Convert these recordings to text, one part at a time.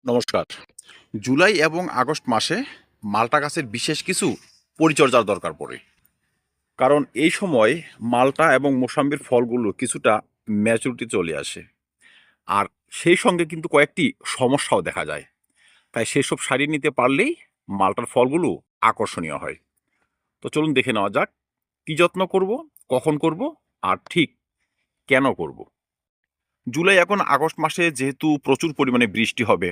নমস্কার। জুলাই এবং আগস্ট মাসে মাল্টা গাছের বিশেষ কিছু পরিচর্যার দরকার পড়ে। কারণ এই সময় মাল্টা এবং মোসাম্বির ফলগুলো কিছুটা ম্যাচুরিটি চলে আসে। আর সেই সঙ্গে কিন্তু কয়েকটি সমস্যাও দেখা যায়। তাই সেসব সারিয়ে নিতে পারলেই মাল্টার ফলগুলো আকর্ষণীয় হয়। তো চলুন দেখে নেওয়া যাক কী যত্ন করব, কখন করব আর ঠিক কেন করব। জুলাই এখন আগস্ট মাসে যেহেতু প্রচুর পরিমাণে বৃষ্টি হবে,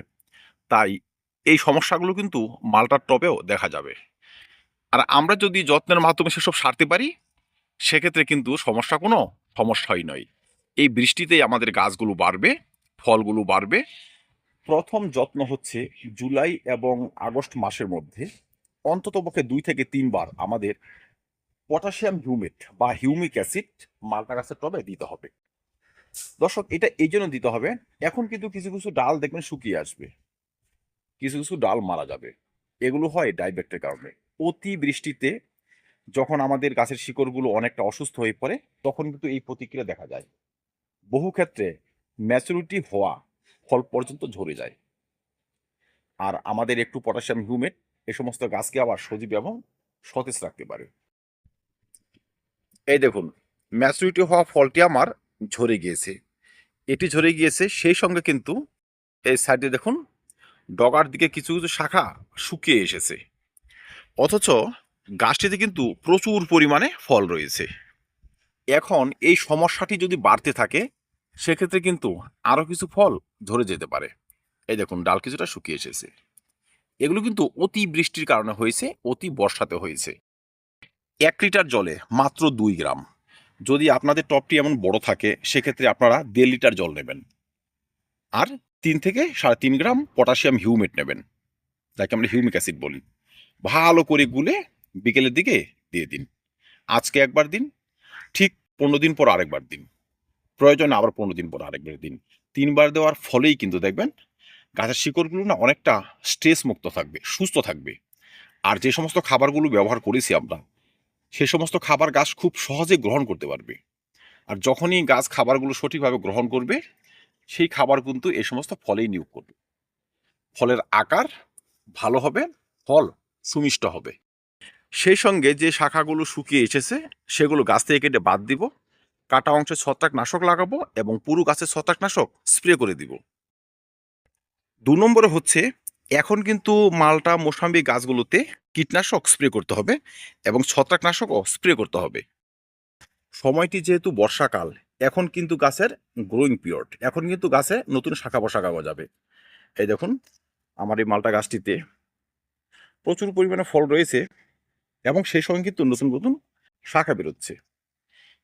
তাই এই সমস্যাগুলো কিন্তু মাল্টার টবেও দেখা যাবে। আর আমরা যদি যত্নের মাধ্যমে সেসব সারতে পারি, সেক্ষেত্রে কিন্তু সমস্যা কোনো সমস্যাই নয়। এই বৃষ্টিতেই আমাদের গাছগুলো বাড়বে, ফলগুলো বাড়বে। প্রথম যত্ন হচ্ছে জুলাই এবং আগস্ট মাসের মধ্যে অন্ততপক্ষে ২ থেকে ৩ বার আমাদের পটাশিয়াম হিউমেট বা হিউমিক অ্যাসিড মাল্টা গাছের টবে দিতে হবে। দর্শক, এটা এই জন্য দিতে হবে, এখন কিন্তু কিছু কিছু ডাল দেখবেন শুকিয়ে আসবে, কিছু কিছু ডাল মারা যাবে। এগুলো হয় ডাইব্যাক্টের কারণে। অতি বৃষ্টিতে যখন আমাদের গাছের শিকড়গুলো অনেকটা অসুস্থ হয়ে পড়ে, তখন কিন্তু এই প্রতিক্রিয়া দেখা যায়। বহু ক্ষেত্রে ম্যাচুরিটি হওয়া ফল পর্যন্ত ঝরে যায়। আর আমাদের একটু পটাশিয়াম হিউমেট এ সমস্ত গাছকে আবার সজীব এবং সতেজ রাখতে পারে। এই দেখুন, ম্যাচুরিটি হওয়া ফলটি আমার ঝরে গিয়েছে। এটি ঝরে গিয়েছে, সেই সঙ্গে কিন্তু এই সাইডে দেখুন ডগার দিকে কিছু কিছু শাখা শুকিয়ে এসেছে। অথচ গাছটিতে কিন্তু প্রচুর পরিমাণে ফল রয়েছে। এখন এই সমস্যাটি যদি বাড়তে থাকে, সেক্ষেত্রে কিন্তু আরও কিছু ফল ঝরে যেতে পারে। এই দেখুন, ডাল কিছুটা শুকিয়ে এসেছে। এগুলো কিন্তু অতি বৃষ্টির কারণে হয়েছে, অতি বর্ষাতে হয়েছে। ১ লিটার জলে মাত্র ২ গ্রাম। যদি আপনাদের টবটি এমন বড় থাকে, সেক্ষেত্রে আপনারা ১.৫ লিটার জল নেবেন। আর ৩ থেকে ৩.৫ গ্রাম পটাশিয়াম হিউমেট নেবেন, যাকে আমরা হিউমিক অ্যাসিড বলি। ভালো করে গুলে বিকেলের দিকে দিয়ে দিন। আজকে একবার দিন, ঠিক ১৫ দিন পর আরেকবার দিন, প্রয়োজনে আবার ১৫ দিন পর আরেকবার দিন। ৩ বার দেওয়ার ফলেই কিন্তু দেখবেন গাছের শিকড়গুলো না অনেকটা স্ট্রেস মুক্ত থাকবে, সুস্থ থাকবে। আর যে সমস্ত খাবারগুলো ব্যবহার করেছি আমরা, সে সমস্ত খাবার গাছ খুব সহজে গ্রহণ করতে পারবে। আর যখনই গাছ খাবারগুলো সঠিকভাবে গ্রহণ করবে, সেই খাবার কিন্তু এই সমস্ত ফলেই নিয়োগ করবে। ফলের আকার ভালো হবে, ফল সুমিষ্ট হবে। সেই সঙ্গে যে শাখাগুলো শুকিয়ে এসেছে, সেগুলো গাছ থেকে কেটে বাদ দিব। কাটা অংশে ছত্রাকনাশক লাগাবো এবং পুরো গাছে ছত্রাকনাশক স্প্রে করে দিব। ২ নম্বরে হচ্ছে, এখন কিন্তু মাল্টা মোসাম্বি গাছগুলোতে কীটনাশক স্প্রে করতে হবে এবং ছত্রাকনাশকও স্প্রে করতে হবে। সময়টি যেহেতু বর্ষাকাল, এখন কিন্তু গাছের গ্রোয়িং পিরিয়ড, এখন কিন্তু গাছে নতুন শাখা পোশাক গজাবে। এই দেখুন, আমার এই মাল্টা গাছটিতে প্রচুর পরিমাণে ফল রয়েছে এবং সেই সঙ্গে কিন্তু নতুন নতুন শাখা বেরোচ্ছে।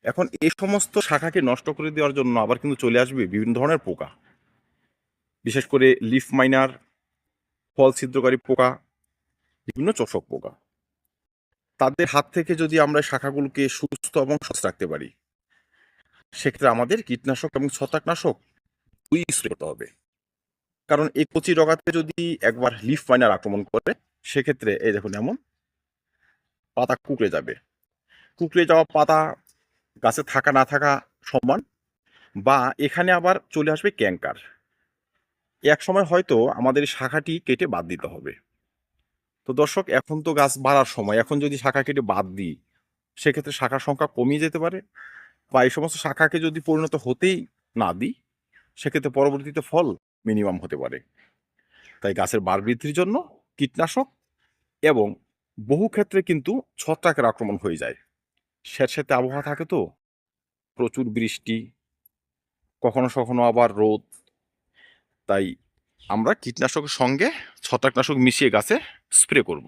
এখন এই সমস্ত শাখাকে নষ্ট করে দেওয়ার জন্য আবার কিন্তু চলে আসবে বিভিন্ন ধরনের পোকা, বিশেষ করে লিফ মাইনার, ফল ছিদ্রকারী পোকা, বিভিন্ন চোষক পোকা। তাদের হাত থেকে যদি আমরা শাখাগুলোকে সুস্থ এবং সতেজ রাখতে পারি, সেক্ষেত্রে আমাদের কীটনাশক এবং ছত্রাকনাশক দুই স্প্রে করতে হবে। কারণ এই কচি ডগাতে যদি একবার লিফ মাইনার আক্রমণ করে, সেক্ষেত্রে এই দেখুন এমন পাতা কুঁকড়ে যাবে। কুঁকড়ে যাওয়া পাতা গাছে থাকা না থাকা সমান। বা এখানে আবার চলে আসবে ক্যাঙ্কার। এক সময় হয়তো আমাদের এই শাখাটি কেটে বাদ দিতে হবে। তো দর্শক, এখন তো গাছ বাড়ার সময়, এখন যদি শাখা কেটে বাদ দিই, সেক্ষেত্রে শাখার সংখ্যা কমিয়ে যেতে পারে। বা এই সমস্ত শাখাকে যদি পরিণত হতেই না দিই, সেক্ষেত্রে পরবর্তীতে ফল মিনিমাম হতে পারে। তাই গাছের বাড় বৃদ্ধির জন্য কীটনাশক এবং বহু ক্ষেত্রে কিন্তু ছত্রাকের আক্রমণ হয়ে যায়। স্যাঁতসেঁতে আবহাওয়া থাকে তো, প্রচুর বৃষ্টি, কখনো কখনো আবার রোদ। তাই আমরা কীটনাশকের সঙ্গে ছত্রাকনাশক মিশিয়ে গাছে স্প্রে করব।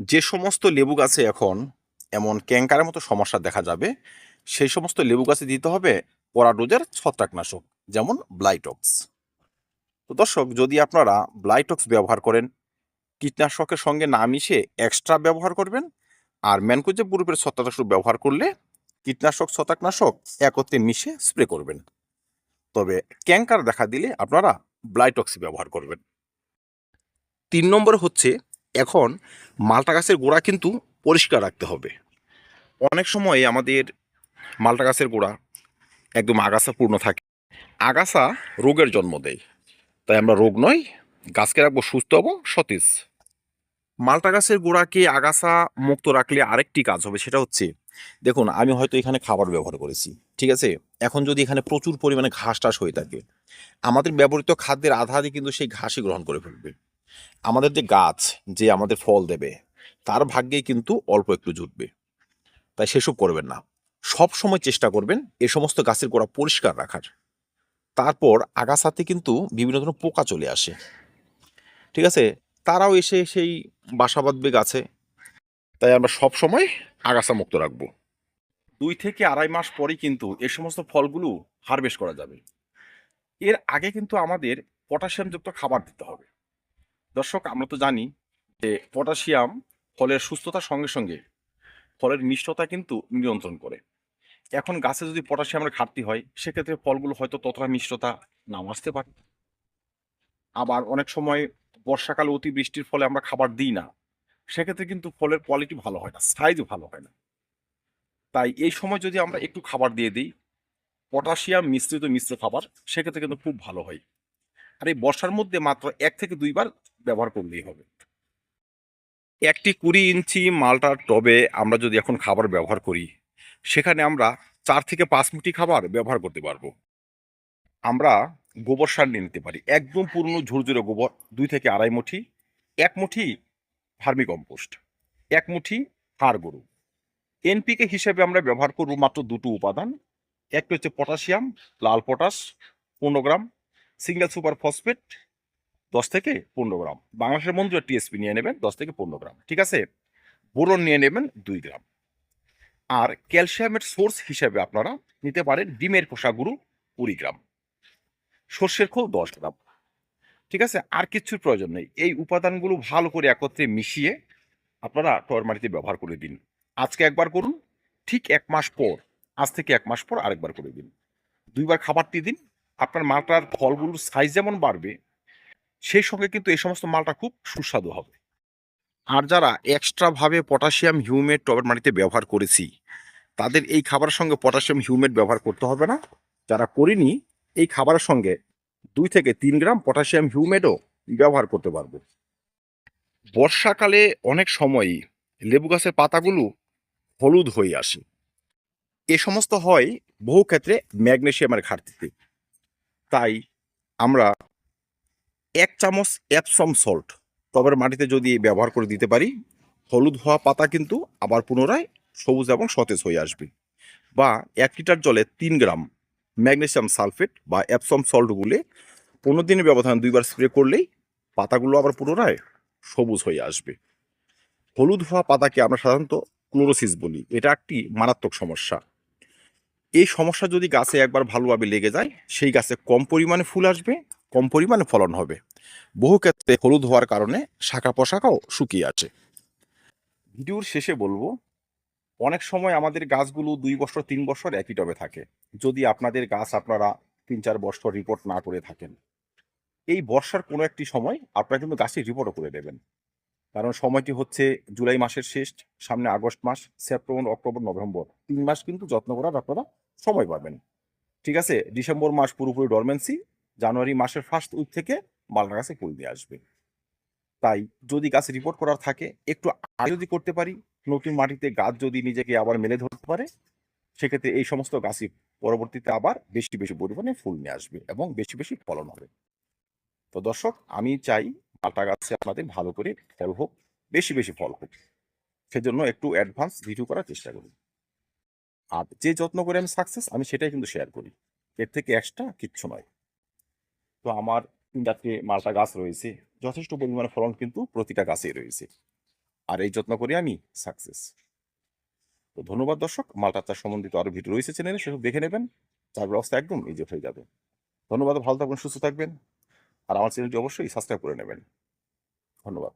যে সমস্ত লেবু গাছে এখন এমন ক্যাঙ্কারের মতো সমস্যা দেখা যাবে, সেই সমস্ত লেবু গাছে দিতে হবে পরাডোজের ছত্রাকনাশক, যেমন ব্লাইটক্স। তো দর্শক, যদি আপনারা ব্লাইটক্স ব্যবহার করেন, কীটনাশকের সঙ্গে না মিশে এক্সট্রা ব্যবহার করবেন। আর ম্যানকোজেব গ্রুপের ছত্রাকনাশক ব্যবহার করলে কীটনাশক ছত্রাকনাশক একত্রে মিশে স্প্রে করবেন। তবে ক্যাঙ্কার দেখা দিলে আপনারা ব্লাইটক্সি ব্যবহার করবেন। ৩ নম্বরে হচ্ছে, এখন মাল্টা গাছের গোড়া কিন্তু পরিষ্কার রাখতে হবে। অনেক সময় আমাদের মাল্টা গাছের গোড়া একদম আগাছা পূর্ণ থাকে, আগাছা রোগের জন্ম দেয়। তাই আমরা রোগ নয়, গাছকে রাখবো সুস্থ এবং সতেজ। মালটা গাছের গোড়াকে আগাছা মুক্ত রাখলে আরেকটি কাজ হবে, সেটা হচ্ছে, দেখুন আমি হয়তো এখানে খাবার ব্যবহার করেছি, ঠিক আছে? এখন যদি এখানে প্রচুর পরিমাণে ঘাস টাস হয়ে থাকে, আমাদের ব্যবহৃত খাদ্যের আধা আধি কিন্তু সেই ঘাসই গ্রহণ করে ফেলবে। আমাদের যে গাছ, যে আমাদের ফল দেবে, তার ভাগ্যেই কিন্তু অল্প একটু জুটবে। তাই সেসব করবেন না। সব সময় চেষ্টা করবেন এ সমস্ত গাছের গোড়া পরিষ্কার রাখার। তারপর আগাছাতে কিন্তু বিভিন্ন ধরনের পোকা চলে আসে, ঠিক আছে? তারাও এসে সেই বাসা বাঁধবে গাছে। তাই আমরা সব সময় আগাছা মুক্ত রাখবো। 2 থেকে আড়াই মাস পরেই কিন্তু এ সমস্ত ফলগুলো হারভেস্ট করা যাবে। এর আগে কিন্তু আমাদের পটাশিয়ামযুক্ত খাবার দিতে হবে। দর্শক, আমরা তো জানি যে পটাশিয়াম ফলের সুস্থতার সঙ্গে সঙ্গে ফলের মিষ্টতা কিন্তু নিয়ন্ত্রণ করে। এখন গাছে যদি পটাশিয়ামের ঘাটতি হয়, সেক্ষেত্রে ফলগুলো হয়তো ততটা মিষ্টতা নাও আসতে পারে। আবার অনেক সময় বর্ষাকালে অতিবৃষ্টির ফলে আমরা খাবার দিই না, সেক্ষেত্রে কিন্তু ফলের কোয়ালিটি ভালো হয় না, সাইজও ভালো হয় না। তাই এই সময় যদি আমরা একটু খাবার দিয়ে দিই, পটাশিয়াম মিশ্রিত মিশ্র খাবার, সেক্ষেত্রে কিন্তু খুব ভালো হয়। আর এই বর্ষার মধ্যে মাত্র 1 থেকে 2 বার ব্যবহার করলেই হবে। একটি 20 ইঞ্চি মালটার টবে আমরা যদি এখন খাবার ব্যবহার করি, সেখানে আমরা 4 থেকে 5 মুঠি খাবার ব্যবহার করতে পারবো। আমরা গোবর সার নিয়ে নিতে পারি, একদম পুরনো ঝুরঝুরে গোবর 2 থেকে আড়াই মুঠি, 1 মুঠি ভার্মি কম্পোস্ট, 1 মুঠি হাড় গরু। এনপিকে হিসেবে আমরা ব্যবহার করব মাত্র দুটো উপাদান। একটা হচ্ছে পটাশিয়াম, লাল পটাশ 15 গ্রাম, সিঙ্গেল সুপার ফসফেট 10 থেকে 15 গ্রাম। বাংলাদেশের বন্ধুরা টিএসপি নিয়ে নেবেন 10 থেকে 15 গ্রাম, ঠিক আছে? বোরন নিয়ে নেবেন 2 গ্রাম। আর ক্যালসিয়ামের সোর্স হিসেবে আপনারা নিতে পারেন ডিমের খোসা গুঁড়ো 20 গ্রাম, সর্ষের খোল 10 গ্রাম, ঠিক আছে? আর কিছুর প্রয়োজন নেই। এই উপাদানগুলো ভালো করে একত্রে মিশিয়ে আপনারা টবের মাটিতে ব্যবহার করে দিন। আজকে একবার করুন, ঠিক 1 মাস পর, আজ থেকে 1 মাস পর আরেকবার করে দিন। 2 বার খাবারটি দিন। আপনার মালটার ফলগুলোর সাইজ যেমন বাড়বে, সেই সঙ্গে কিন্তু এই সমস্ত মালটা খুব সুস্বাদু হবে। আর যারা এক্সট্রাভাবে পটাশিয়াম হিউমেট টবের মাটিতে ব্যবহার করেছি, তাদের এই খাবারের সঙ্গে পটাশিয়াম হিউমেট ব্যবহার করতে হবে না। যারা করিনি, এই খাবারের সঙ্গে 2 থেকে 3 গ্রাম পটাশিয়াম হিউমেটও ব্যবহার করতে পারবো। বর্ষাকালে অনেক সময়ই লেবু গাছের পাতাগুলো হলুদ হয়ে আসে। এ সমস্ত হয় বহু ক্ষেত্রে ম্যাগনেসিয়ামের ঘাটতিতে। তাই আমরা 1 চামচ অ্যাপসম সল্ট টবের মাটিতে যদি ব্যবহার করে দিতে পারি, হলুদ হওয়া পাতা কিন্তু আবার পুনরায় সবুজ এবং সতেজ হয়ে আসবে। বা 1 লিটার জলে 3 গ্রাম ম্যাগনেসিয়াম সালফেট বা অ্যাপসম সল্ট গুলে 15 দিনের ব্যবধান 2 বার স্প্রে করলেই পাতাগুলো আবার পুনরায় সবুজ হয়ে আসবে। হলুদ হওয়া পাতাকে আমরা সাধারণত ক্লোরোসিস বলি। এটা একটি মারাত্মক সমস্যা। এই সমস্যা যদি গাছে একবার ভালোভাবে লেগে যায়, সেই গাছে কম পরিমাণে ফুল আসবে, কম পরিমাণে ফলন হবে। বহু ক্ষেত্রে হলুদ হওয়ার কারণে শাখা পোশাকাও শুকিয়ে আছে। ভিডিওর শেষে বলবো, অনেক সময় আমাদের গাছগুলো 2 বছর 3 বছর একই টবে থাকে। যদি আপনাদের গাছ আপনারা 3-4 বছর রিপোর্ট না করে থাকেন, এই বর্ষার কোনো একটি সময় আপনারা কিন্তু গাছের রিপোর্টও করে দেবেন। কারণ সময়টি হচ্ছে জুলাই মাসের শেষ, সামনে আগস্ট মাস, সেপ্টেম্বর, অক্টোবর, নভেম্বর, 3 মাস কিন্তু যত্ন করার আপনারা সময় পাবেন, ঠিক আছে? ডিসেম্বর মাস পুরোপুরি ডরমেন্সি, জানুয়ারি মাসের ফার্স্ট উইক থেকে মালটা গাছে ফুল দিয়ে আসবে। তাই যদি গাছ রিপোর্ট করার থাকে, একটু আগে যদি করতে পারি, নতুন মাটিতে গাছ যদি নিজেকে আবার মেলে ধরতে পারে, সেক্ষেত্রে এই সমস্ত গাছই পরবর্তীতে আবার বেশি বেশি পরিমাণে ফুল নিয়ে আসবে এবং বেশি বেশি ফলন হবে। তো দর্শক, আমি চাই মালটা গাছে আপনাদের ভালো করে ফল হোক, বেশি বেশি ফল হোক। সেজন্য একটু অ্যাডভান্স ভিডিও করার চেষ্টা করি। আর যে যত্ন করে আমি সাকসেস, আমি সেটাই কিন্তু শেয়ার করি। এর থেকে এক্সট্রা কিচ্ছু নয়। তো আমার 3-4টে মালটা গাছ রয়েছে, যথেষ্ট পরিমাণে ফলন কিন্তু প্রতিটা গাছেই রয়েছে। আর এই যত্ন করে আমি সাকসেস। তো ধন্যবাদ দর্শক। মালটা চাষ সম্বন্ধিত আরো ভিডিও রয়েছে চ্যানেলে, সেসব দেখে নেবেন। তার ব্যবস্থা একদম ইজি হয়ে যাবে। ধন্যবাদ, ভালো থাকবেন, সুস্থ থাকবেন। আর আমার চ্যানেলটি অবশ্যই সাবস্ক্রাইব করে নেবেন। ধন্যবাদ।